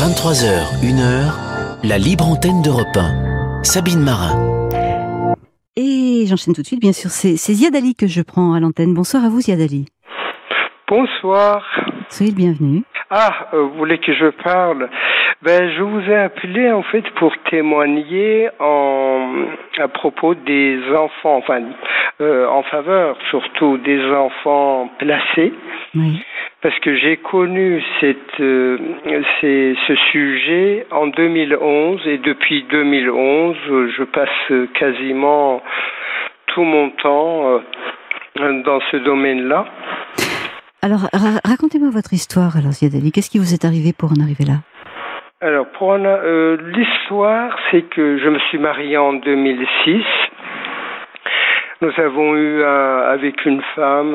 23h, 1h, la libre antenne d'Europe 1. Sabine Marin. Et j'enchaîne tout de suite, bien sûr, c'est Ziad Ali que je prends à l'antenne. Bonsoir à vous, Ziad Ali. Bonsoir. Soyez le bienvenu. Vous voulez que je parle? Je vous ai appelé en fait pour témoigner à propos des enfants, en faveur surtout des enfants placés. Oui. Parce que j'ai connu ce sujet en 2011 et depuis 2011, je passe quasiment tout mon temps dans ce domaine-là. Alors, racontez-moi votre histoire, alors, Ziad Ali. Qu'est-ce qui vous est arrivé pour en arriver là? Alors, l'histoire, c'est que je me suis marié en 2006. Nous avons eu avec une femme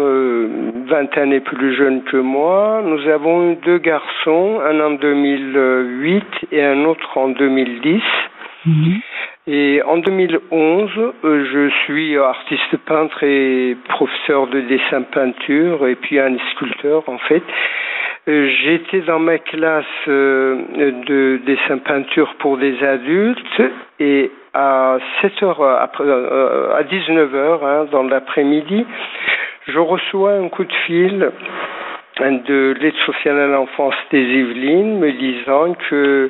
20 années plus jeune que moi. Nous avons eu 2 garçons, un en 2008 et un autre en 2010. Mmh. Et en 2011, je suis artiste peintre et professeur de dessin peinture et puis un sculpteur en fait. J'étais dans ma classe de dessin peinture pour des adultes et à 19h dans l'après-midi, je reçois un coup de fil de l'aide sociale à l'enfance des Yvelines me disant que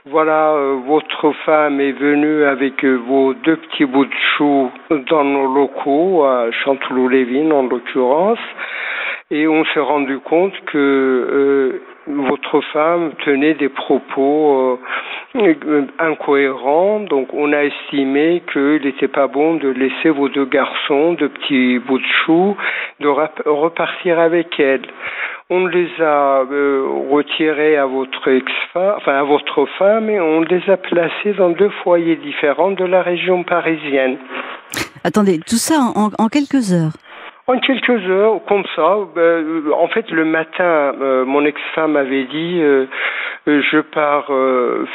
votre femme est venue avec vos 2 petits bouts de chou dans nos locaux à Chanteloup-les-Vignes en l'occurrence. Et on s'est rendu compte que votre femme tenait des propos incohérents. Donc on a estimé qu'il n'était pas bon de laisser vos 2 garçons, 2 petits bouts de chou, de repartir avec elle. On les a retirés à votre à votre femme et on les a placés dans 2 foyers différents de la région parisienne. Attendez, tout ça en quelques heures? En quelques heures, comme ça. En fait, le matin, mon ex-femme avait dit je pars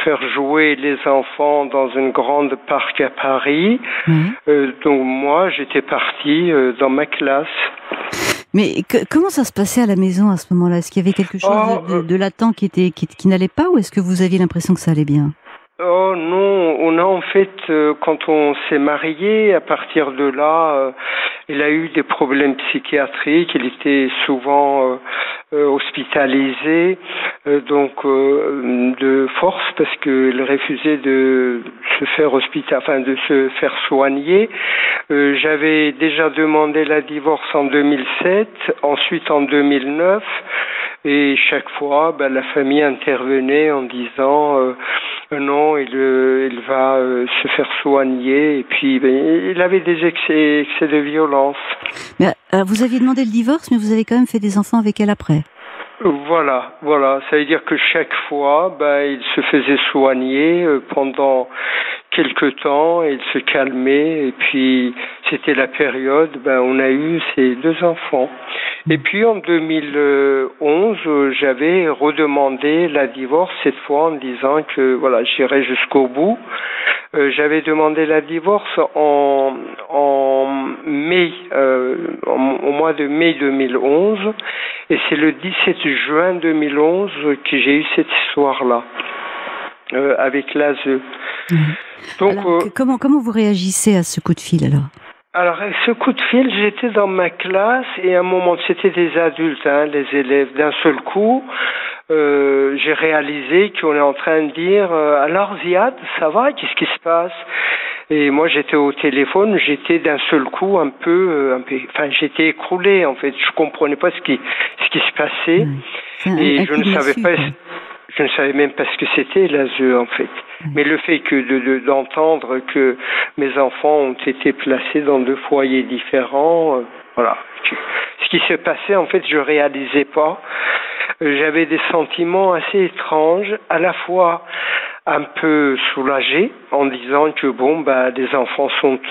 faire jouer les enfants dans une grande parc à Paris. Donc moi, j'étais parti dans ma classe. Mais comment ça se passait à la maison à ce moment-là? Est-ce qu'il y avait quelque chose de latent qui n'allait pas, ou est-ce que vous aviez l'impression que ça allait bien? Oh non, on a en fait, quand on s'est marié, à partir de là, il a eu des problèmes psychiatriques, il était souvent hospitalisé, de force parce qu'il refusait de se faire de se faire soigner. J'avais déjà demandé la divorce en 2007, ensuite en 2009, et chaque fois, la famille intervenait en disant non, il va se faire soigner. Et puis, il avait des excès de violence. Mais vous aviez demandé le divorce, mais vous avez quand même fait des enfants avec elle après. Voilà. Ça veut dire que chaque fois, il se faisait soigner pendant quelque temps, et il se calmait. Et puis, c'était la période, on a eu ces 2 enfants. Et puis en 2011, j'avais redemandé la divorce, cette fois en disant que j'irais jusqu'au bout. J'avais demandé la divorce en mai, au mois de mai 2011, et c'est le 17 juin 2011 que j'ai eu cette histoire-là avec l'ASE. Donc, alors, comment vous réagissez à ce coup de fil alors? Alors, avec ce coup de fil, j'étais dans ma classe et à un moment, c'était des adultes, les élèves. D'un seul coup, j'ai réalisé qu'on est en train de dire alors Ziad, ça va? Qu'est-ce qui se passe? Et moi, j'étais au téléphone, j'étais d'un seul coup j'étais écroulé en fait. Je comprenais pas ce qui se passait et je ne savais même pas ce que c'était l'ASE en fait. Mais le fait d'entendre que mes enfants ont été placés dans 2 foyers différents, ce qui s'est passé en fait, je réalisais pas. J'avais des sentiments assez étranges, à la fois un peu soulagé en disant que les enfants sont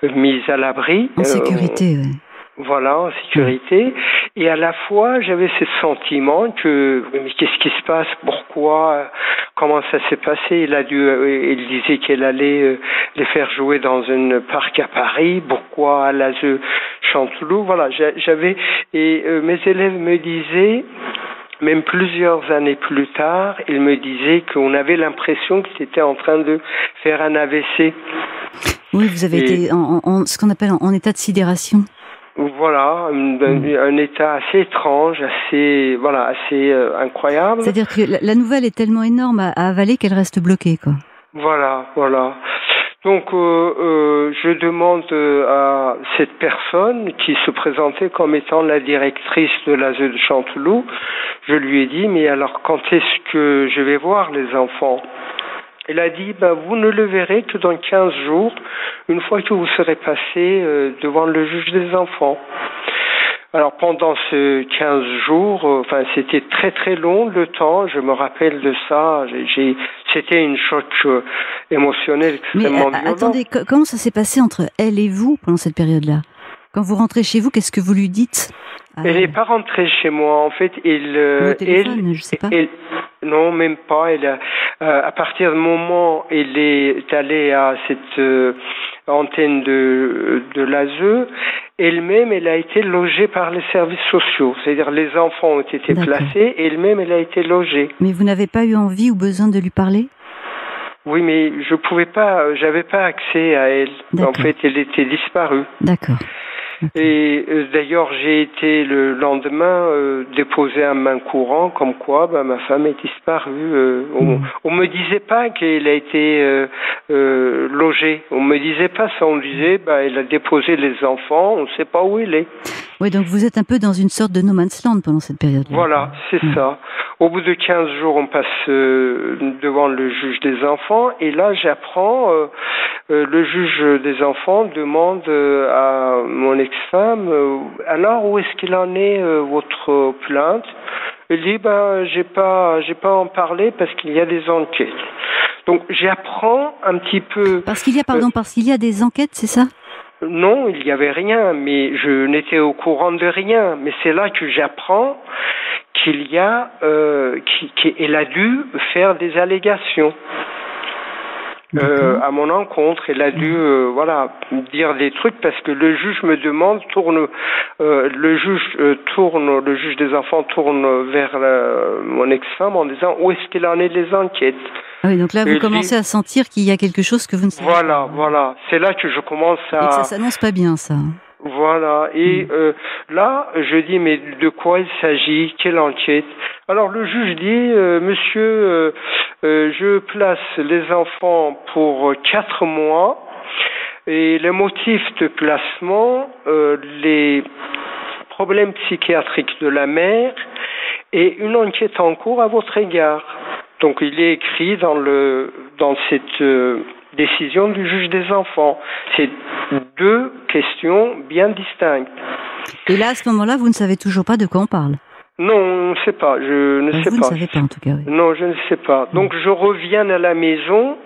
mis à l'abri. En sécurité, oui. Voilà, en sécurité. Et à la fois, j'avais ce sentiment que, mais qu'est-ce qui se passe? Pourquoi? Comment ça s'est passé? Il disait qu'elle allait les faire jouer dans une parc à Paris. Pourquoi à l'ASE Chanteloup? Mes élèves me disaient, même plusieurs années plus tard, il me disait qu'on avait l'impression que c'était en train de faire un AVC. Oui, vous avez été en ce qu'on appelle en état de sidération. Voilà, un état assez étrange, assez incroyable. C'est-à-dire que la nouvelle est tellement énorme à avaler qu'elle reste bloquée, quoi. Voilà. Donc, je demande à cette personne qui se présentait comme étant la directrice de l'ASE de Chanteloup, je lui ai dit, mais alors quand est-ce que je vais voir les enfants ? Elle a dit, vous ne le verrez que dans 15 jours, une fois que vous serez passé devant le juge des enfants. Alors pendant ce 15 jours, c'était très très long le temps, je me rappelle de ça, c'était une choc émotionnelle extrêmement violente. Attendez, comment ça s'est passé entre elle et vous pendant cette période-là ? Quand vous rentrez chez vous, qu'est-ce que vous lui dites ? Elle n'est pas rentrée chez moi, en fait. Au téléphone, je sais pas. Non, même pas. À partir du moment où elle est allée à cette antenne de l'ASE, elle-même, elle a été logée par les services sociaux. C'est-à-dire, les enfants ont été placés, et elle-même, elle a été logée. Mais vous n'avez pas eu envie ou besoin de lui parler ? Oui, mais je pouvais pas, j'avais pas accès à elle. En fait, elle était disparue. D'accord. Et d'ailleurs, j'ai été le lendemain déposer un main courant, comme quoi ma femme est disparue. On me disait pas qu'elle a été logée. On me disait pas ça. On disait elle a déposé les enfants. On ne sait pas où elle est. Oui, donc vous êtes un peu dans une sorte de no man's land pendant cette période-là. Voilà, c'est ça. Au bout de 15 jours, on passe devant le juge des enfants, et là, j'apprends, le juge des enfants demande à mon ex-femme, alors où est-ce qu'il en est votre plainte ? Elle dit, j'ai pas à en parler parce qu'il y a des enquêtes. Donc, j'apprends un petit peu. Parce qu'il y a des enquêtes, c'est ça ? Non, il n'y avait rien, mais je n'étais au courant de rien. Mais c'est là que j'apprends qu'il y a, qu'elle a dû faire des allégations à mon encontre. Elle a dû, dire des trucs parce que le juge me demande, le juge des enfants tourne vers mon ex-femme en disant où est-ce qu'il en est des enquêtes. Ah oui, donc là, vous commencez à sentir qu'il y a quelque chose que vous ne savez pas. Voilà. C'est là que je commence à... Et que ça s'annonce pas bien, ça. Voilà. Et là, je dis, mais de quoi il s'agit ? Quelle enquête ? Alors, le juge dit, monsieur, je place les enfants pour 4 mois. Et les motifs de placement, les problèmes psychiatriques de la mère et une enquête en cours à votre égard. Donc il est écrit dans cette décision du juge des enfants. C'est 2 questions bien distinctes. Et là, à ce moment-là, vous ne savez toujours pas de quoi on parle ? Non, on ne sait pas. Je ne sais pas. Vous ne savez pas, en tout cas. Oui. Non, je ne sais pas. Donc je reviens à la maison.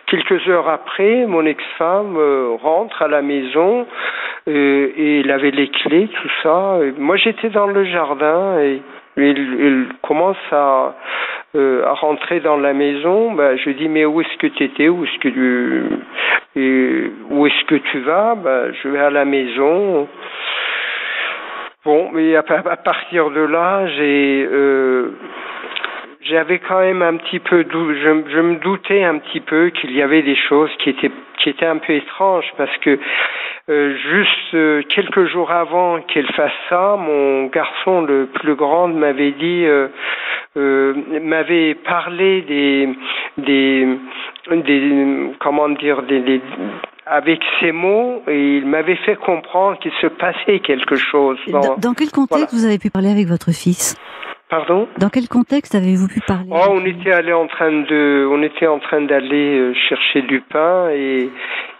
Quelques heures après, mon ex-femme rentre à la maison et il avait les clés, tout ça. Et moi, j'étais dans le jardin et il commence à rentrer dans la maison. Je dis, mais où est-ce que tu étais ? Où est-ce que tu vas ? Je vais à la maison. Bon, mais à partir de là, j'avais quand même un petit peu, je me doutais un petit peu qu'il y avait des choses qui étaient un peu étranges parce que juste quelques jours avant qu'elle fasse ça, mon garçon le plus grand m'avait dit, m'avait parlé avec ces mots, et il m'avait fait comprendre qu'il se passait quelque chose. Dans quel contexte vous avez pu parler avec votre fils ? Pardon ? Dans quel contexte avez-vous pu parler ? On était en train d'aller chercher du pain et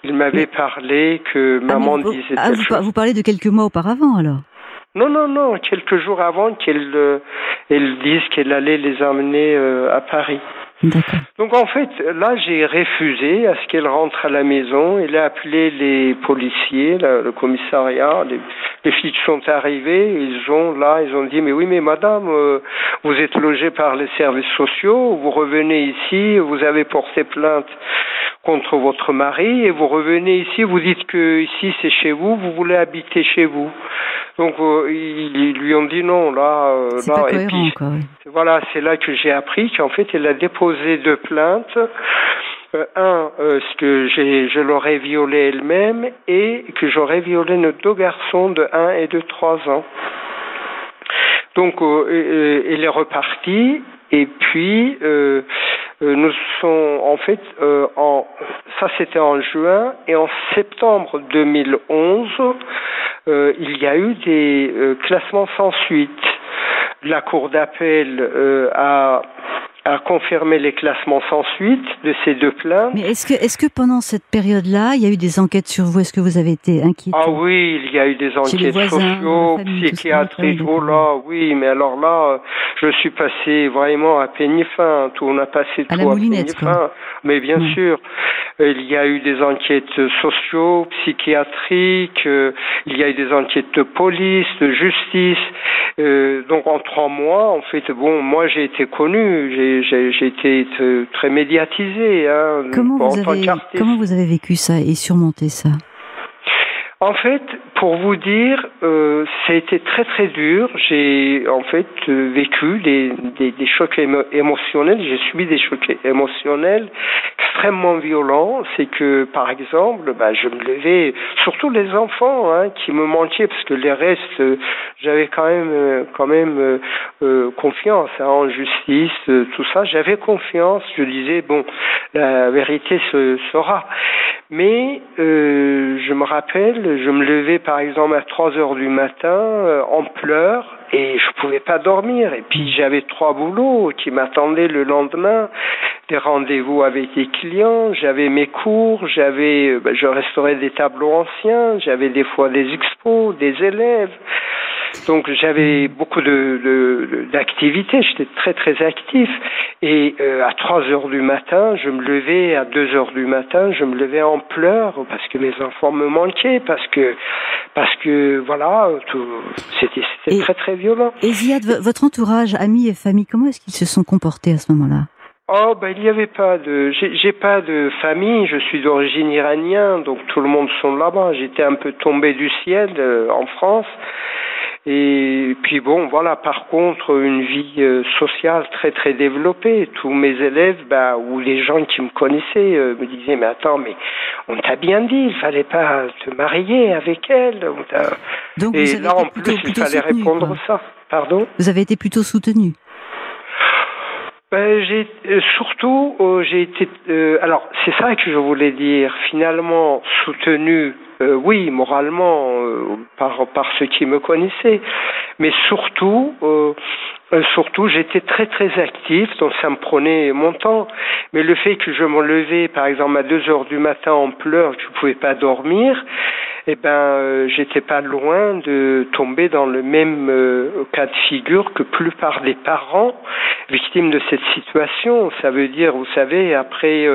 il m'avait parlé que maman disait quelque chose. Vous parlez de quelques mois auparavant alors ? Non, quelques jours avant qu'elle dise qu'elle allait les emmener à Paris. D'accord. Donc en fait, là j'ai refusé à ce qu'elle rentre à la maison. Elle a appelé les policiers, le commissariat. Les flics sont arrivés. Ils ont dit mais oui mais madame, vous êtes logée par les services sociaux. Vous revenez ici, vous avez porté plainte contre votre mari et vous revenez ici, vous dites que ici c'est chez vous, vous voulez habiter chez vous. Donc ils lui ont dit non, là, c'est pas cohérent, et puis quoi, oui. voilà, c'est là que j'ai appris qu'en fait elle a déposé 2 plaintes. Ce que je l'aurais violée elle-même et que j'aurais violé nos 2 garçons de 1 et de 3 ans. Donc elle est repartie et puis nous sommes en fait ça c'était en juin et en septembre 2011 il y a eu des classements sans suite. La cour d'appel a confirmé les classements sans suite de ces 2 plaintes. Mais est-ce que pendant cette période-là, il y a eu des enquêtes sur vous? Est-ce que vous avez été inquiété? Ah oui, il y a eu des enquêtes sociaux, psychiatriques. Oh là, oui, mais alors là, je suis passé vraiment à peigne fin. On a passé tout à peigne fin. Mais bien sûr, il y a eu des enquêtes sociaux, psychiatriques, il y a eu des enquêtes de police, de justice. Donc en 3 mois, en fait, bon, moi j'ai été connu, j'ai été très médiatisé. Hein, comment vous avez vécu ça et surmonté ça? En fait, pour vous dire, ça a été très très dur. J'ai en fait vécu des chocs émotionnels. J'ai subi des chocs émotionnels extrêmement violents. C'est que, par exemple, je me levais, surtout les enfants, hein, qui me manquaient, parce que les restes, j'avais quand même confiance en justice, tout ça. J'avais confiance. Je disais bon, la vérité se saura. Mais je me rappelle, je me levais par exemple à 3 heures du matin en pleurs et je pouvais pas dormir. Et puis j'avais 3 boulots qui m'attendaient le lendemain, des rendez-vous avec les clients, j'avais mes cours, je restaurais des tableaux anciens, j'avais des fois des expos, des élèves. Donc j'avais beaucoup d'activités, j'étais très très actif et à 3 heures du matin, je me levais à 2 heures du matin, je me levais en pleurs parce que mes enfants me manquaient, parce que voilà, c'était très très violent. Et Ziad, votre entourage, amis et famille, comment est-ce qu'ils se sont comportés à ce moment-là? Oh, il n'y avait pas j'ai pas de famille, je suis d'origine iranienne, donc tout le monde sont là-bas. J'étais un peu tombé du ciel en France. Et puis bon, voilà, par contre, une vie sociale très très développée. Tous mes élèves, ou les gens qui me connaissaient me disaient, mais attends, mais on t'a bien dit, il fallait pas te marier avec elle. Donc et là, en plus, il fallait répondre ça. Pardon ? Vous avez été plutôt soutenu. J'ai été. Alors, c'est ça que je voulais dire. Finalement, soutenu. Oui, moralement, par ceux qui me connaissaient, mais surtout, j'étais très très actif, donc ça me prenait mon temps. Mais le fait que je me levais, par exemple, à 2 heures du matin en pleurs, que je pouvais pas dormir, j'étais pas loin de tomber dans le même cas de figure que plupart des parents victimes de cette situation. Ça veut dire, vous savez, après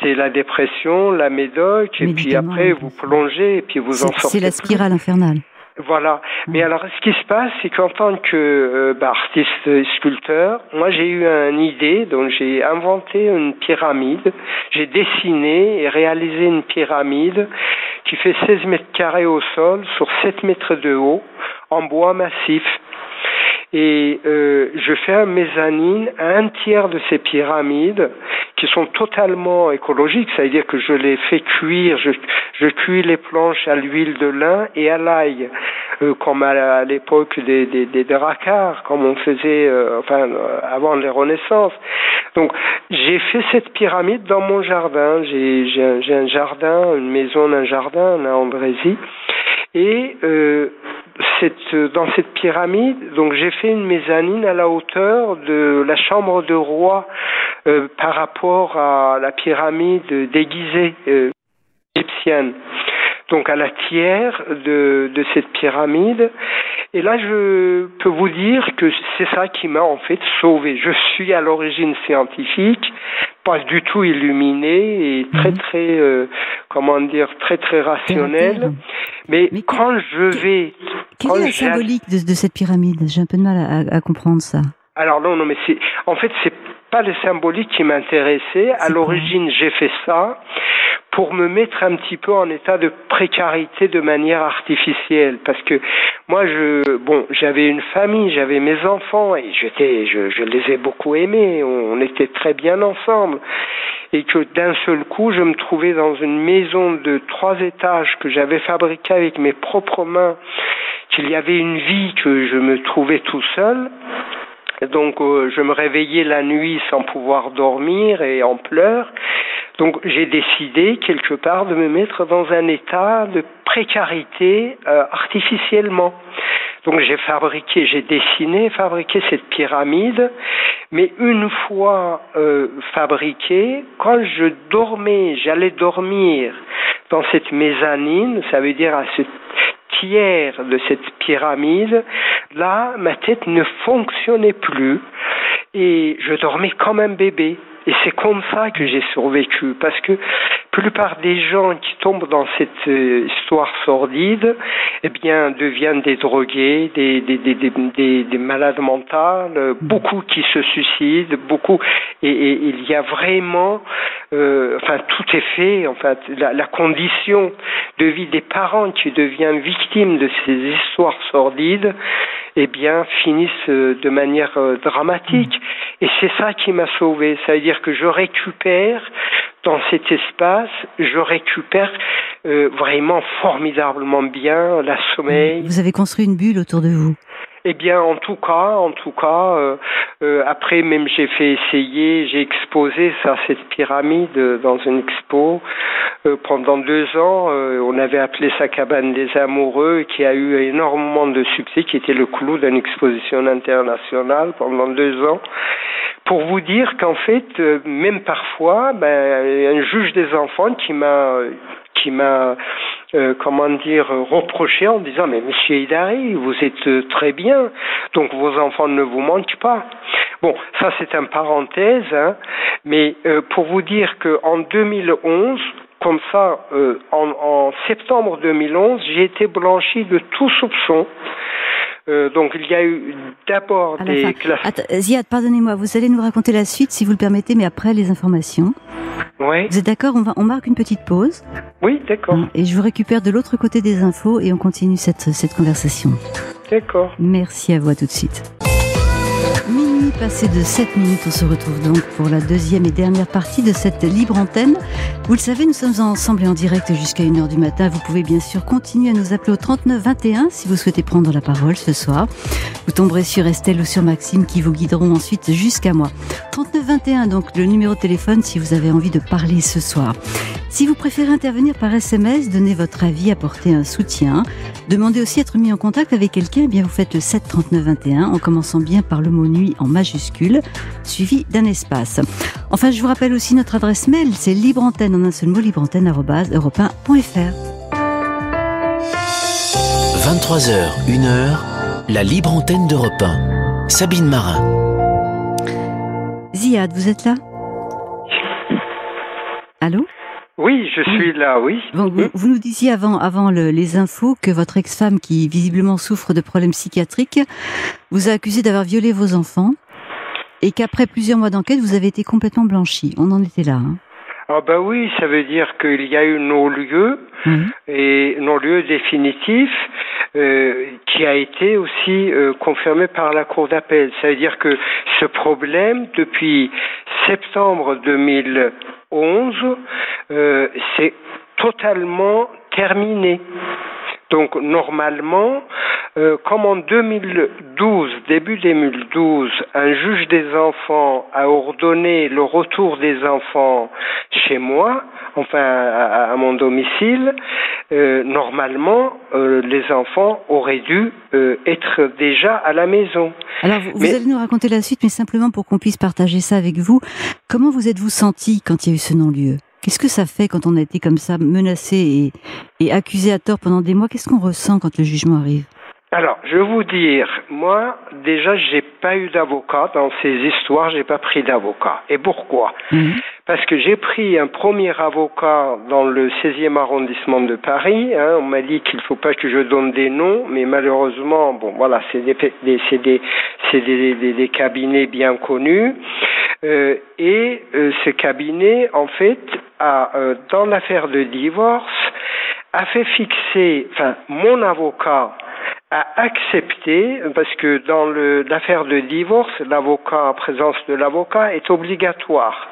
c'est la dépression, la médoc, et puis après vous plongez et puis vous en sortez. C'est la spirale infernale. Voilà. Mais alors, ce qui se passe, c'est qu'en tant que artiste sculpteur, moi j'ai eu une idée, donc j'ai inventé une pyramide. J'ai dessiné et réalisé une pyramide qui fait 16 mètres carrés au sol sur 7 mètres de haut, en bois massif. Et je fais un mezzanine à 1/3 de ces pyramides qui sont totalement écologiques, c'est-à-dire que je les fais cuire, je cuis les planches à l'huile de lin et à l'ail, comme à l'époque des dracars, comme on faisait avant les Renaissances. Donc j'ai fait cette pyramide dans mon jardin, j'ai un jardin, une maison d'un jardin à Andrézy, et dans cette pyramide, donc j'ai fait une mezzanine à la hauteur de la chambre de roi par rapport à la pyramide déguisée égyptienne. Donc à la tiers de cette pyramide. Et là, je peux vous dire que c'est ça qui m'a en fait sauvé. Je suis à l'origine scientifique, pas du tout illuminé et très très rationnel. Mais quand je vais... Quelle est la symbolique de cette pyramide? J'ai un peu de mal à comprendre ça. Alors non, mais pas le symbolique qui m'intéressait. À l'origine, j'ai fait ça pour me mettre un petit peu en état de précarité de manière artificielle, parce que moi, j'avais une famille, j'avais mes enfants, et je les ai beaucoup aimés, on était très bien ensemble, et que d'un seul coup, je me trouvais dans une maison de 3 étages que j'avais fabriquée avec mes propres mains, qu'il y avait une vie, que je me trouvais tout seul. Donc, je me réveillais la nuit sans pouvoir dormir et en pleurs. Donc, j'ai décidé, quelque part, de me mettre dans un état de précarité artificiellement. Donc, j'ai dessiné, fabriqué cette pyramide, mais une fois fabriquée, quand je dormais, j'allais dormir dans cette mezzanine, ça veut dire à ce tiers de cette pyramide, là, ma tête ne fonctionnait plus et je dormais comme un bébé. Et c'est comme ça que j'ai survécu, parce que la plupart des gens qui tombent dans cette histoire sordide, eh bien, deviennent des drogués, des malades mentales, beaucoup qui se suicident, beaucoup, et il y a vraiment, tout est fait, la condition de vie des parents qui deviennent victimes de ces histoires sordides, eh bien, finissent de manière dramatique. Et c'est ça qui m'a sauvé. Ça veut dire que je récupère dans cet espace, vraiment formidablement bien la sommeil. Vous avez construit une bulle autour de vous. Eh bien, en tout cas, après même j'ai exposé cette pyramide dans une expo pendant 2 ans. On avait appelé ça Cabane des Amoureux, qui a eu énormément de succès, qui était le clou d'une exposition internationale pendant 2 ans. Pour vous dire qu'en fait, même parfois, un juge des enfants qui m'a reproché en disant: mais Monsieur Hidari, vous êtes très bien, donc vos enfants ne vous manquent pas. Bon, ça c'est une parenthèse, mais pour vous dire qu'en 2011, comme ça, en septembre 2011, j'ai été blanchi de tout soupçon. Donc il y a eu d'abord des classes. Ziad, pardonnez-moi, vous allez nous raconter la suite si vous le permettez, mais après les informations. Oui. Vous êtes d'accord? On marque une petite pause. Oui, d'accord. Et je vous récupère de l'autre côté des infos et on continue cette conversation. D'accord. Merci à vous, à tout de suite. Minuit passé de 7 minutes, on se retrouve donc pour la deuxième et dernière partie de cette libre antenne. Vous le savez, nous sommes ensemble et en direct jusqu'à 1h du matin. Vous pouvez bien sûr continuer à nous appeler au 39 21 si vous souhaitez prendre la parole ce soir. Vous tomberez sur Estelle ou sur Maxime qui vous guideront ensuite jusqu'à moi. 39 21, donc le numéro de téléphone si vous avez envie de parler ce soir. Si vous préférez intervenir par SMS, donner votre avis, apporter un soutien, demandez aussi à être mis en contact avec quelqu'un, eh bien vous faites le 7 39 21 en commençant bien par le mot nuit en majuscule, suivi d'un espace. Enfin, je vous rappelle aussi notre adresse mail, c'est libreantenne en un seul mot, libreantenne@europe1.fr. 23h, 1h, la libre antenne d'Europe 1. Sabine Marin. Ziad, vous êtes là? Allô? Oui, je suis là, oui. Bon, vous nous disiez avant les infos que votre ex-femme, qui visiblement souffre de problèmes psychiatriques, vous a accusé d'avoir violé vos enfants et qu'après plusieurs mois d'enquête, vous avez été complètement blanchi. On en était là. Ah oui, ça veut dire qu'il y a eu non-lieu, et non-lieu définitif, qui a été aussi confirmé par la Cour d'appel. Ça veut dire que ce problème, depuis septembre 2011, c'est totalement terminé. Donc normalement, comme en 2012, début 2012, un juge des enfants a ordonné le retour des enfants chez moi, à mon domicile, normalement, les enfants auraient dû être déjà à la maison. Alors, vous allez nous raconter la suite, mais simplement pour qu'on puisse partager ça avec vous. Comment vous êtes-vous senti quand il y a eu ce non-lieu ? Qu'est-ce que ça fait quand on a été comme ça menacé et accusé à tort pendant des mois? Qu'est-ce qu'on ressent quand le jugement arrive? Alors, je vais vous dire, moi, déjà, j'ai pas eu d'avocat dans ces histoires, j'ai pas pris d'avocat. Et pourquoi? parce que j'ai pris un premier avocat dans le 16e arrondissement de Paris. On m'a dit qu'il ne faut pas que je donne des noms, mais malheureusement, bon, voilà, c'est des cabinets bien connus. Et ce cabinet, en fait, dans l'affaire de divorce, a fait fixer, mon avocat a accepté, parce que dans l'affaire de divorce, la présence de l'avocat est obligatoire.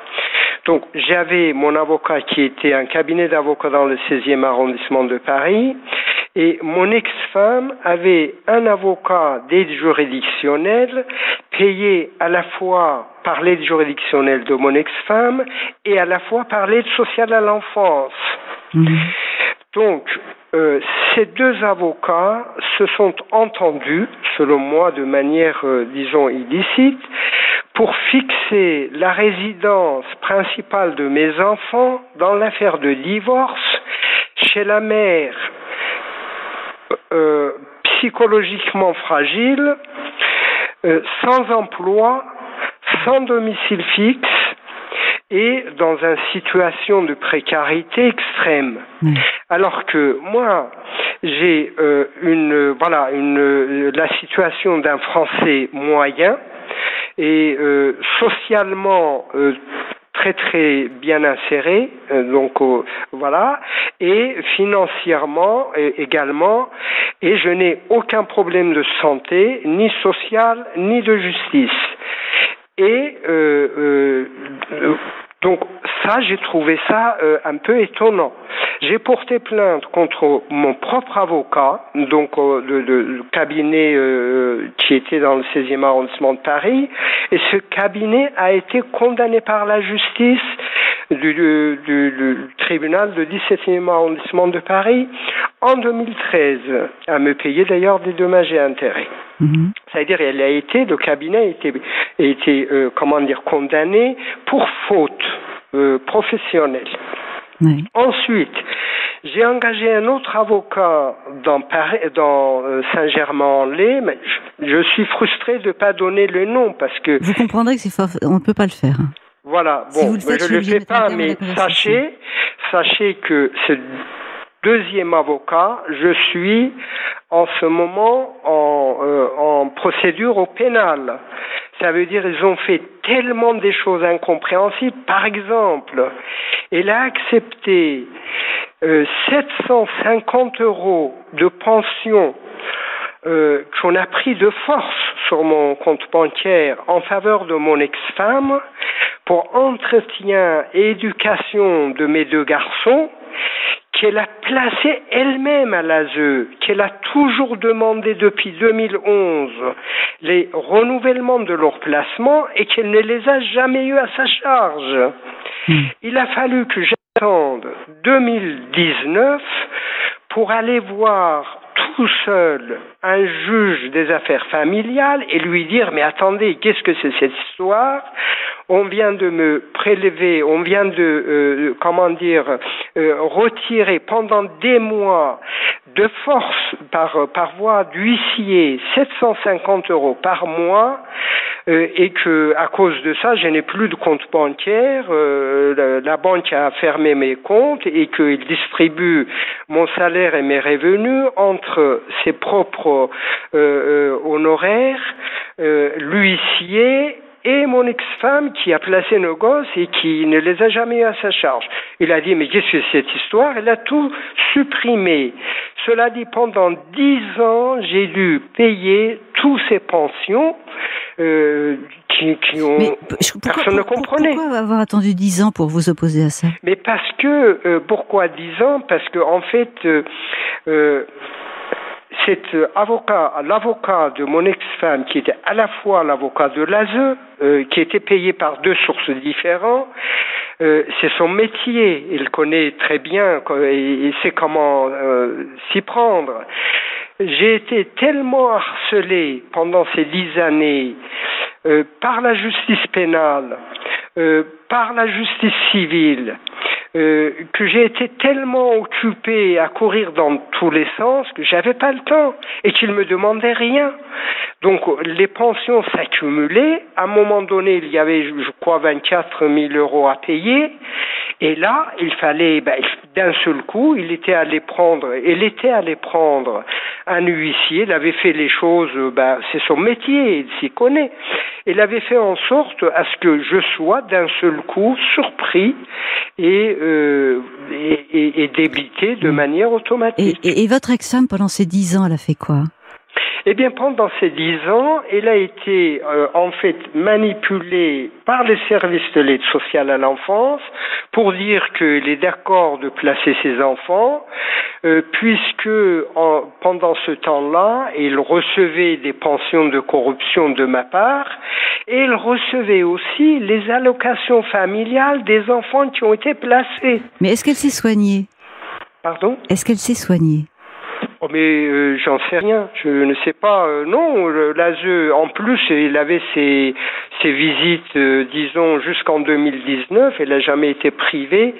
Donc, j'avais mon avocat qui était un cabinet d'avocats dans le 16e arrondissement de Paris, et mon ex-femme avait un avocat d'aide juridictionnelle payé à la fois par l'aide juridictionnelle de mon ex-femme et à la fois par l'aide sociale à l'enfance. Donc, ces deux avocats se sont entendus, selon moi, de manière, disons, illicite, pour fixer la résidence principale de mes enfants dans l'affaire de divorce chez la mère psychologiquement fragile, sans emploi, sans domicile fixe et dans une situation de précarité extrême. Alors que moi, j'ai la situation d'un Français moyen et socialement très très bien inséré, et financièrement également, et je n'ai aucun problème de santé, ni social, ni de justice. Et donc ça, j'ai trouvé ça un peu étonnant. J'ai porté plainte contre mon propre avocat, donc de cabinet qui était dans le 16e arrondissement de Paris, et ce cabinet a été condamné par la justice du tribunal de 17e arrondissement de Paris en 2013, à me payer d'ailleurs des dommages et intérêts. C'est-à-dire, le cabinet a été condamné pour faute professionnelle. Oui. Ensuite, j'ai engagé un autre avocat dans Saint-Germain-en-Laye, mais je suis frustré de ne pas donner le nom parce que... Vous comprendrez que on ne peut pas le faire. Voilà, bon, si je ne le fais pas, mais sachez que ce deuxième avocat, je suis en ce moment en procédure au pénal. Ça veut dire ils ont fait tellement des choses incompréhensibles. Par exemple, elle a accepté 750 € de pension qu'on a pris de force sur mon compte bancaire en faveur de mon ex-femme pour entretien et éducation de mes deux garçons, qu'elle a placé elle-même à l'ASE, qu'elle a toujours demandé depuis 2011 les renouvellements de leur placement et qu'elle ne les a jamais eus à sa charge. Il a fallu que j'attende 2019 pour aller voir tout seul un juge des affaires familiales et lui dire « Mais attendez, qu'est-ce que c'est cette histoire ? On vient de me prélever, on vient de, retirer pendant des mois de force par voie d'huissier 750 € par mois et que à cause de ça, je n'ai plus de compte bancaire, la banque a fermé mes comptes et qu'il distribue mon salaire et mes revenus entre ses propres honoraires, l'huissier et mon ex-femme qui a placé nos gosses et qui ne les a jamais eu à sa charge. Il a dit, mais qu'est-ce que c'est cette histoire ? Elle a tout supprimé. Cela dit, pendant 10 ans, j'ai dû payer tous ces pensions qui ont... personne ne comprenait. Pourquoi avoir attendu 10 ans pour vous opposer à ça ? Mais parce que... pourquoi 10 ans ? Parce que en fait... cet l'avocat de mon ex-femme, qui était à la fois l'avocat de l'ASE, qui était payé par deux sources différentes, c'est son métier. Il connaît très bien et sait comment s'y prendre. J'ai été tellement harcelé pendant ces 10 années par la justice pénale, par la justice civile, que j'ai été tellement occupé à courir dans tous les sens que j'avais pas le temps et qu'il me demandait rien. Donc les pensions s'accumulaient. À un moment donné, il y avait, je crois, 24 000 € à payer. Et là, il fallait, d'un seul coup, il était allé prendre un huissier. Il avait fait les choses, c'est son métier, il s'y connaît. Il avait fait en sorte à ce que je sois d'un seul coup surpris et débité de manière automatique. Et votre ex-femme, pendant ces 10 ans, elle a fait quoi ? Eh bien, pendant ces 10 ans, elle a été en fait manipulée par les services de l'aide sociale à l'enfance pour dire qu'elle est d'accord de placer ses enfants, puisque pendant ce temps-là, elle recevait des pensions de corruption de ma part, et elle recevait aussi les allocations familiales des enfants qui ont été placés. Mais est-ce qu'elle s'est soignée ? Pardon ? Est-ce qu'elle s'est soignée ? Oh, mais j'en sais rien, je ne sais pas. Non, l'ASE, en plus, il avait ses visites, disons, jusqu'en 2019. Elle n'a jamais été privée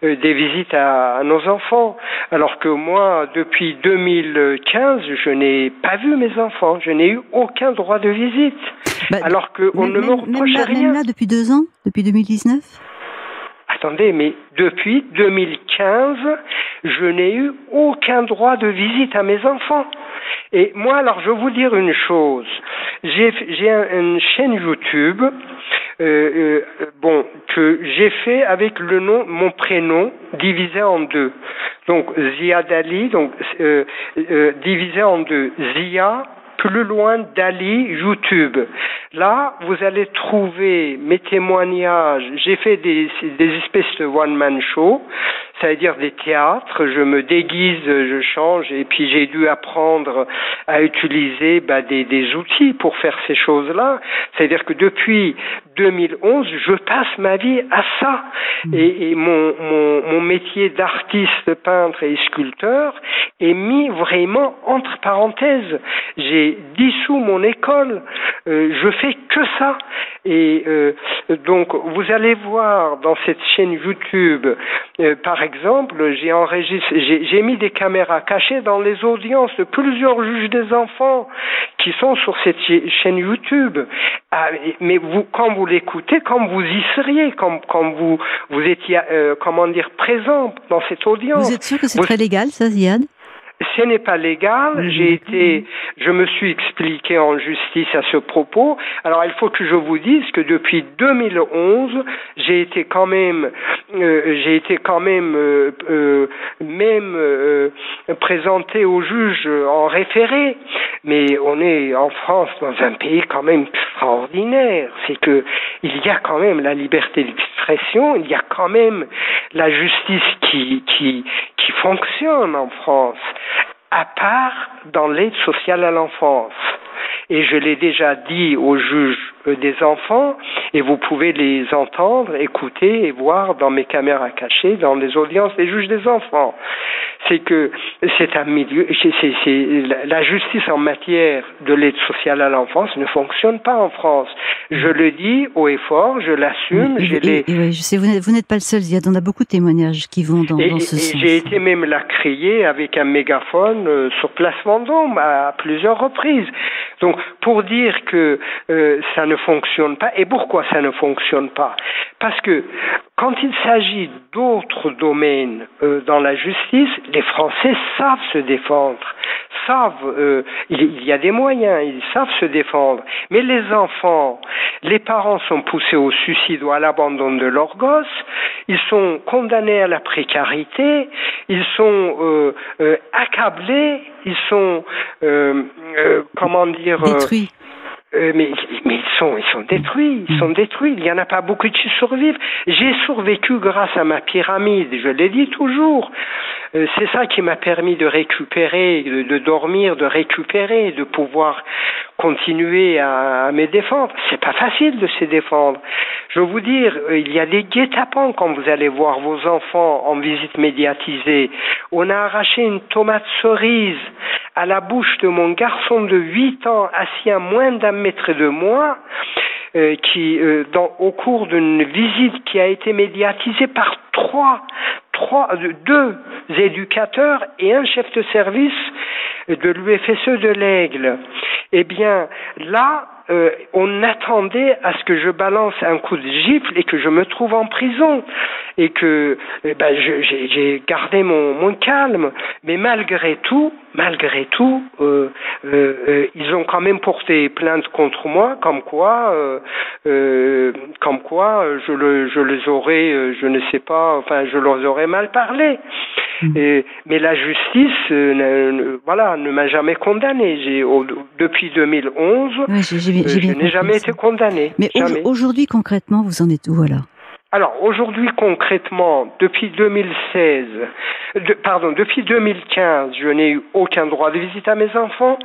des visites à nos enfants. Alors que moi, depuis 2015, je n'ai pas vu mes enfants. Je n'ai eu aucun droit de visite. Alors qu'on ne me reproche rien. Même là, depuis 2 ans ? Depuis 2019 ? Attendez, mais depuis 2015, je n'ai eu aucun droit de visite à mes enfants. Et moi, alors, je vais vous dire une chose. J'ai une chaîne YouTube, que j'ai fait avec le nom, mon prénom, divisé en 2. Donc, Ziad Ali, divisé en 2. Zia, plus loin d'Ali, YouTube. Là, vous allez trouver mes témoignages. J'ai fait des espèces de one-man show, c'est-à-dire des théâtres. Je me déguise, je change, et puis j'ai dû apprendre à utiliser des outils pour faire ces choses-là. C'est-à-dire que depuis 2011, je passe ma vie à ça. Et mon métier d'artiste, peintre et sculpteur est mis vraiment entre parenthèses. J'ai dissous mon école. Je fais que ça. Et donc, vous allez voir dans cette chaîne YouTube, par exemple, j'ai mis des caméras cachées dans les audiences de plusieurs juges des enfants qui sont sur cette chaîne YouTube. Ah, mais vous, quand vous l'écoutez, comme vous y seriez, comme vous étiez, présent dans cette audience. Vous êtes sûr que c'est très légal, ça, Ziad ? Ce n'est pas légal. Je me suis expliqué en justice à ce propos. Alors, il faut que je vous dise que depuis 2011, j'ai été quand même présenté au juge en référé. Mais on est en France dans un pays quand même extraordinaire. C'est que il y a quand même la liberté d'expression, il y a quand même la justice qui fonctionne en France, à part dans l'aide sociale à l'enfance. Et je l'ai déjà dit aux juges des enfants, et vous pouvez les entendre, écouter et voir dans mes caméras cachées, dans les audiences des juges des enfants. C'est que c'est un milieu, la justice en matière de l'aide sociale à l'enfance ne fonctionne pas en France. Je le dis haut et fort, je l'assume. Oui, je sais, vous n'êtes pas le seul, Ziad, on a beaucoup de témoignages qui vont dans ce sens. J'ai été même la crier avec un mégaphone sur Place Vendôme à plusieurs reprises. Donc, pour dire que ça ne fonctionne pas, et pourquoi ça ne fonctionne pas ? Parce que quand il s'agit d'autres domaines dans la justice, les Français savent se défendre, il y a des moyens, ils savent se défendre. Mais les enfants, les parents sont poussés au suicide ou à l'abandon de leurs gosses, ils sont condamnés à la précarité, ils sont accablés, ils sont détruits. Mais ils sont détruits, il n'y en a pas beaucoup qui survivent. J'ai survécu grâce à ma pyramide, je l'ai dit toujours. C'est ça qui m'a permis de récupérer, de dormir, de récupérer, de pouvoir continuer à me défendre. C'est pas facile de se défendre. Je veux vous dire, il y a des guet-apens quand vous allez voir vos enfants en visite médiatisée. On a arraché une tomate cerise à la bouche de mon garçon de 8 ans, assis à moins d'1 mètre de moi. au cours d'une visite qui a été médiatisée par deux éducateurs et un chef de service de l'UFSE de l'Aigle. Eh bien, là, on attendait à ce que je balance un coup de gifle et que je me trouve en prison et que j'ai gardé mon calme, mais malgré tout, ils ont quand même porté plainte contre moi, comme quoi je les aurais, je ne sais pas, enfin je leur aurais mal parlé. Mais la justice, ne m'a jamais condamné. Depuis 2011, je n'ai jamais été condamné. Mais aujourd'hui, concrètement, vous en êtes où alors ? Alors, aujourd'hui, concrètement, depuis 2015, je n'ai eu aucun droit de visite à mes enfants.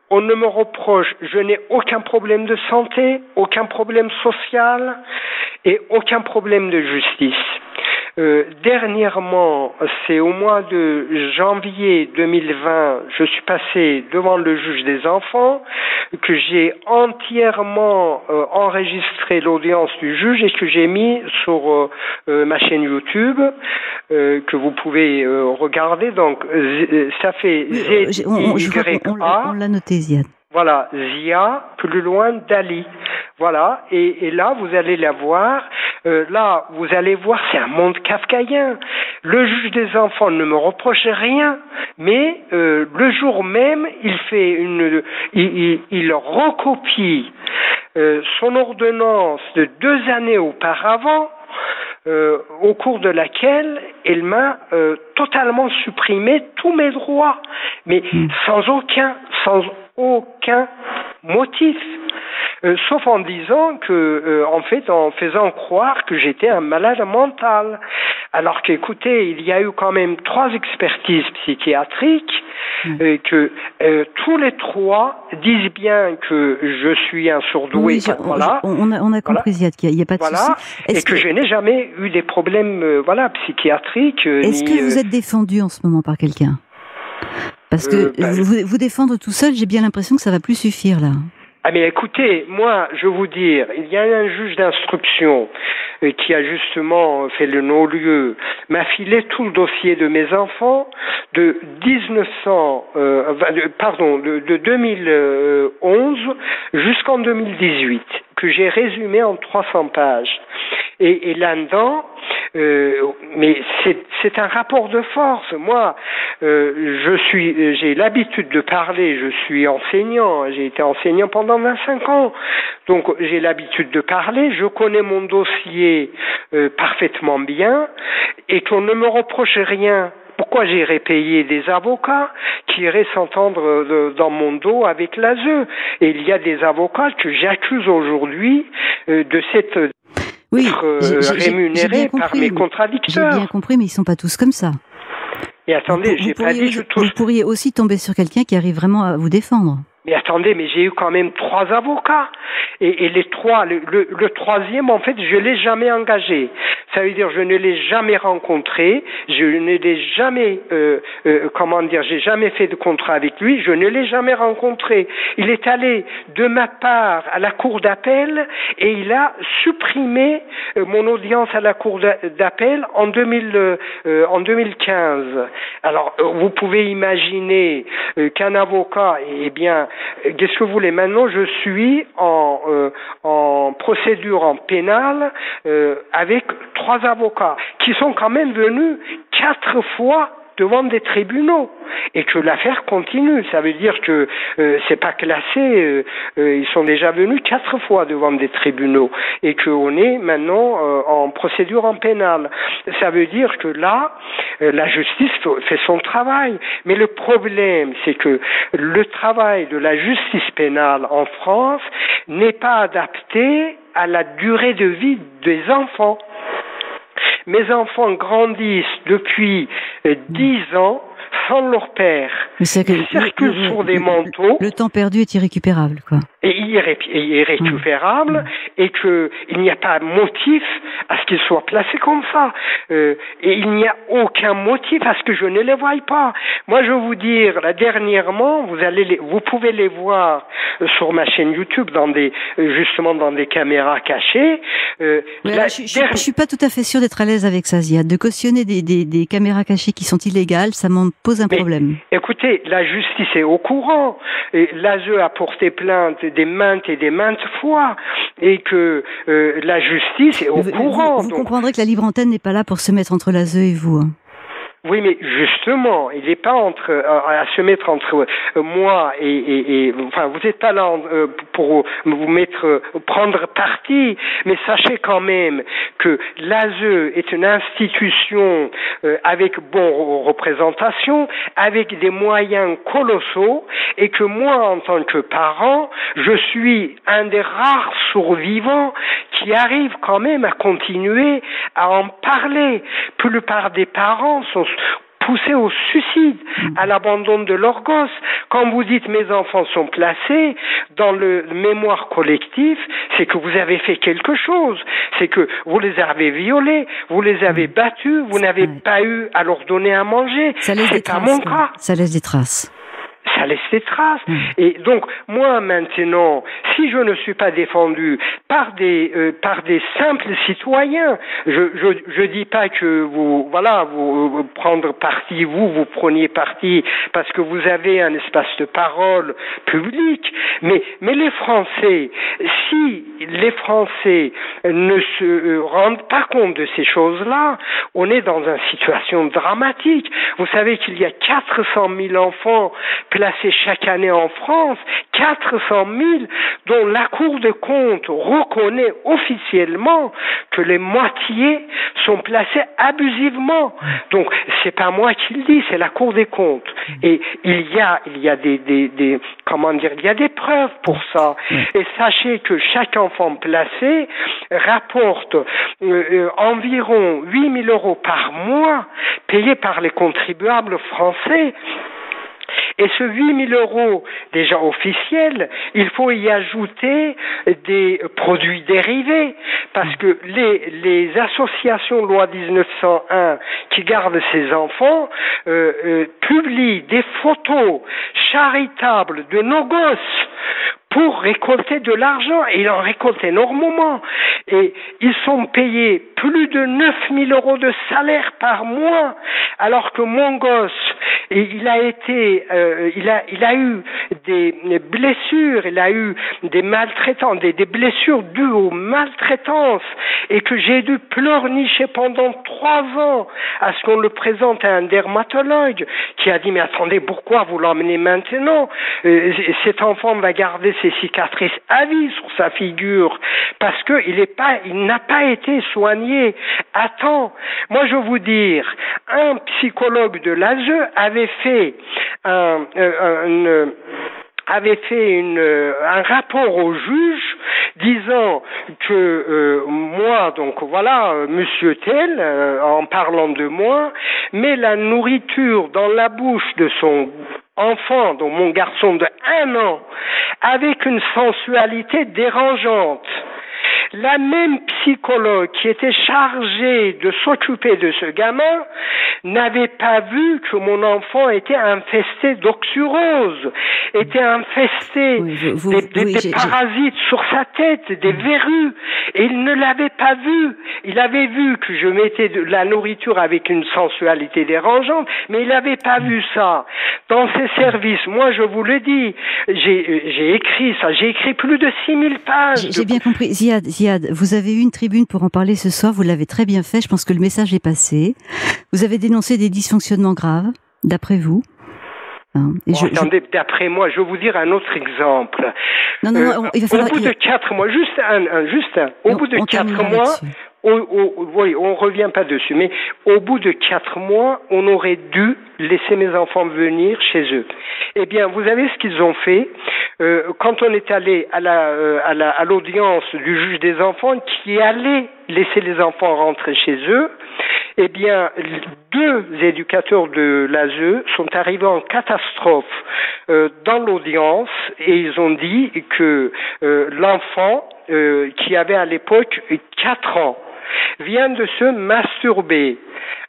On ne me reproche, je n'ai aucun problème de santé, aucun problème social et aucun problème de justice. Dernièrement, c'est au mois de janvier 2020, je suis passé devant le juge des enfants, que j'ai entièrement enregistré l'audience du juge et que j'ai mis sur ma chaîne YouTube, que vous pouvez regarder. Donc, ça fait on l'a noté, Ziad. Voilà, Zia, plus loin, Dali. Voilà, et là, vous allez la voir. Là, vous allez voir, c'est un monde kafkaïen. Le juge des enfants ne me reproche rien, mais le jour même, il recopie son ordonnance de 2 années auparavant, au cours de laquelle elle m'a totalement supprimé tous mes droits, mais sans aucun motif. Sauf en disant en faisant croire que j'étais un malade mental. Alors qu'écoutez, il y a eu quand même 3 expertises psychiatriques, que tous les 3 disent bien que je suis un surdoué. On a compris, Ziad, qu'il n'y a pas de souci. Et que je n'ai jamais eu des problèmes psychiatriques. Est-ce que vous êtes défendu en ce moment par quelqu'un ? Parce que vous défendre tout seul, j'ai bien l'impression que ça ne va plus suffire là. Ah mais écoutez, moi, je vais vous dire, il y a un juge d'instruction qui a justement fait le non-lieu, m'a filé tout le dossier de mes enfants de 2011 jusqu'en 2018, que j'ai résumé en 300 pages. Et là-dedans, mais c'est un rapport de force. Moi, j'ai l'habitude de parler. Je suis enseignant. J'ai été enseignant pendant 25 ans. Donc, j'ai l'habitude de parler. Je connais mon dossier parfaitement bien, et qu'on ne me reproche rien. Pourquoi j'irais payer des avocats qui iraient s'entendre dans mon dos avec l'ASE? Et il y a des avocats que j'accuse aujourd'hui de cette rémunérés par mes contradicteurs. J'ai bien compris, mais ils ne sont pas tous comme ça. Et attendez, vous pourriez aussi tomber sur quelqu'un qui arrive vraiment à vous défendre. Mais attendez, mais j'ai eu quand même 3 avocats. Et les 3, le troisième, en fait, je l'ai jamais engagé. Ça veut dire, je ne l'ai jamais rencontré, je ne l'ai jamais, j'ai jamais fait de contrat avec lui, je ne l'ai jamais rencontré. Il est allé de ma part à la cour d'appel et il a supprimé mon audience à la cour d'appel en 2015. Alors, vous pouvez imaginer qu'un avocat, qu'est-ce que vous voulez? Maintenant, je suis en procédure en pénal avec 3 avocats qui sont quand même venus 4 fois devant des tribunaux et que l'affaire continue. Ça veut dire que c'est pas classé. Ils sont déjà venus 4 fois devant des tribunaux et qu'on est maintenant en procédure en pénal. Ça veut dire que là, la justice fait son travail. Mais le problème, c'est que le travail de la justice pénale en France n'est pas adapté à la durée de vie des enfants. Mes enfants grandissent depuis 10 ans sans leur père. Ils circulent sur des manteaux. Le temps perdu est irrécupérable, quoi. irrécupérable et que il n'y a pas motif à ce qu'ils soient placés comme ça. Et il n'y a aucun motif à ce que je ne les voie pas. Moi, je vais vous dire, là, dernièrement, vous pouvez les voir sur ma chaîne YouTube justement dans des caméras cachées. Je suis pas tout à fait sûre d'être à l'aise avec ça, Ziad. De cautionner des caméras cachées qui sont illégales, ça m'en pose un problème. Écoutez, la justice est au courant. L'ASE a porté plainte des maintes fois, et que la justice est au courant. Vous comprendrez que la libre antenne n'est pas là pour se mettre entre l'ASE et vous. Hein. Oui, mais justement, il n'est pas à se mettre entre moi et enfin, vous n'êtes pas là pour prendre parti, mais sachez quand même que l'ASE est une institution avec représentation, avec des moyens colossaux, et que moi, en tant que parent, je suis un des rares survivants qui arrive quand même à continuer à en parler. La plupart des parents sont poussés au suicide, à l'abandon de leurs gosses. Quand vous dites mes enfants sont placés dans le mémoire collectif, c'est que vous avez fait quelque chose, c'est que vous les avez violés, vous les avez battus, vous n'avez pas eu à leur donner à manger. C'est pas mon cas. Ça laisse des traces. Ça laisse des traces. Et donc, moi, maintenant, si je ne suis pas défendu par des simples citoyens, je dis pas que vous prendre parti, vous preniez parti parce que vous avez un espace de parole public, mais les Français, si les Français ne se rendent pas compte de ces choses-là, on est dans une situation dramatique. Vous savez qu'il y a 400 000 enfants placés chaque année en France, 400 000, dont la Cour des comptes reconnaît officiellement que les moitiés sont placés abusivement. Donc, c'est pas moi qui le dis, c'est la Cour des comptes. Et il y a des preuves pour ça. Et sachez que chaque enfant placé rapporte environ 8 000 € par mois payés par les contribuables français. Et ce 8 000 € déjà officiel, il faut y ajouter des produits dérivés, parce que les associations loi 1901 qui gardent ces enfants publient des photos charitables de nos gosses pour récolter de l'argent, et ils en récoltent énormément. Et ils sont payés plus de 9 000 € de salaire par mois, alors que mon gosse, il a eu des blessures, il a eu des maltraitances, des blessures dues aux maltraitances, et que j'ai dû pleurnicher pendant 3 ans à ce qu'on le présente à un dermatologue qui a dit mais attendez, pourquoi vous l'emmenez maintenant? Cet enfant va garder ses cicatrices à vie sur sa figure parce que il n'a pas été soigné à temps. Moi, je vais vous dire, un psychologue de l'ASE avait fait un rapport au juge disant que moi, donc voilà, monsieur tel, en parlant de moi, met la nourriture dans la bouche de son enfant, donc mon garçon de 1 an, avec une sensualité dérangeante. La même psychologue qui était chargée de s'occuper de ce gamin n'avait pas vu que mon enfant était infesté d'oxurose, était infesté des parasites sur sa tête, des verrues, et il ne l'avait pas vu. Il avait vu que je mettais de la nourriture avec une sensualité dérangeante, mais il n'avait pas vu ça. Dans ces services, moi je vous le dis, j'ai écrit ça, j'ai écrit plus de 6000 pages. J'ai bien compris. Ziad, vous avez eu une tribune pour en parler ce soir, vous l'avez très bien fait, je pense que le message est passé. Vous avez dénoncé des dysfonctionnements graves, d'après vous. Attendez, d'après moi, je vais vous dire un autre exemple. Non, il va falloir... Au bout de 4 mois, juste un. Au bout de 4 mois, oui, on revient pas dessus, mais au bout de 4 mois, on aurait dû laisser mes enfants venir chez eux. Eh bien, vous savez ce qu'ils ont fait quand on est allé à l'audience du juge des enfants qui allait laisser les enfants rentrer chez eux. eh bien, 2 éducateurs de l'ASE sont arrivés en catastrophe dans l'audience et ils ont dit que l'enfant qui avait à l'époque 4 ans vient de se masturber.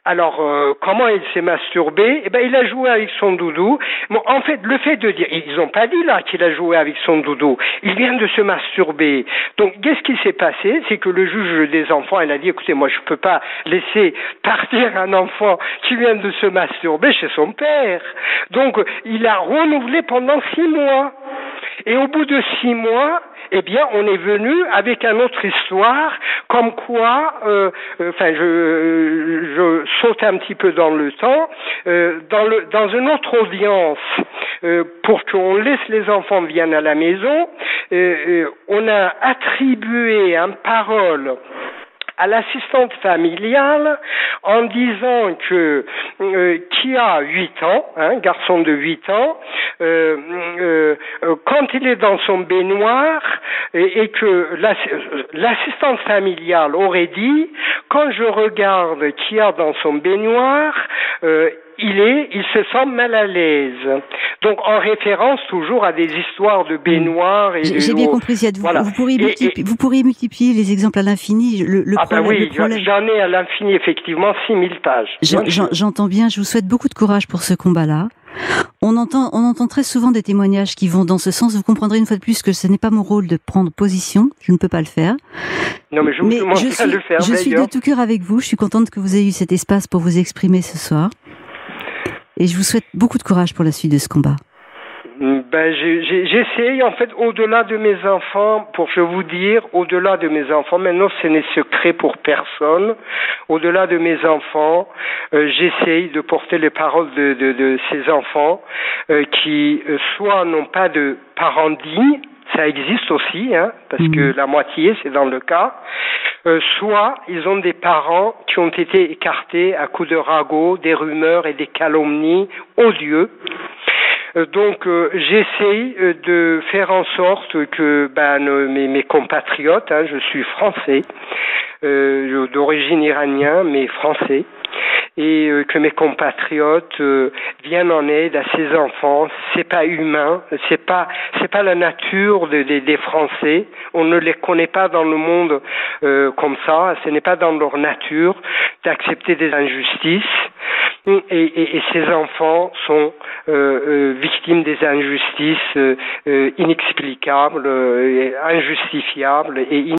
Alors, comment il s'est masturbé? Eh ben, il a joué avec son doudou. Bon, en fait, le fait de dire, ils n'ont pas dit là qu'il a joué avec son doudou. Il vient de se masturber. Donc, qu'est-ce qui s'est passé? C'est que le juge des enfants, il a dit, écoutez, moi, je peux pas laisser partir un enfant qui vient de se masturber chez son père. Donc, il a renouvelé pendant 6 mois. Et au bout de 6 mois, eh bien, on est venu avec une autre histoire, comme quoi, je saute un petit peu dans le temps, dans une autre audience, pour qu'on laisse les enfants viennent à la maison, on a attribué une parole à l'assistante familiale en disant que qui a 8 ans, garçon de 8 ans, quand il est dans son baignoire et que l'assistante familiale aurait dit, quand je regarde qui y a dans son baignoire, il se sent mal à l'aise. Donc, en référence toujours à des histoires de baignoire. J'ai bien compris, Ziad. Voilà. Vous pourriez multiplier les exemples à l'infini. Oui, j'en ai à l'infini, effectivement, 6000 pages. J'entends bien, je vous souhaite beaucoup de courage pour ce combat-là. On entend très souvent des témoignages qui vont dans ce sens. Vous comprendrez une fois de plus que ce n'est pas mon rôle de prendre position. Je ne peux pas le faire. Non, mais je vous demande de le faire. Je suis de tout cœur avec vous. Je suis contente que vous ayez eu cet espace pour vous exprimer ce soir. Et je vous souhaite beaucoup de courage pour la suite de ce combat. J'essaye, en fait, au-delà de mes enfants, pour je vous dire, au-delà de mes enfants, maintenant ce n'est secret pour personne, au-delà de mes enfants, j'essaye de porter les paroles de ces enfants qui soit n'ont pas de parents dignes, ça existe aussi, parce que la moitié, c'est dans le cas, soit ils ont des parents qui ont été écartés à coups de ragots, des rumeurs et des calomnies odieux. Donc j'essaye de faire en sorte que mes compatriotes, je suis français, d'origine iranienne mais français, et que mes compatriotes viennent en aide à ces enfants. C'est pas humain, c'est pas la nature des Français. On ne les connaît pas dans le monde comme ça. Ce n'est pas dans leur nature d'accepter des injustices. Et ces enfants sont victimes des injustices inexplicables, injustifiables et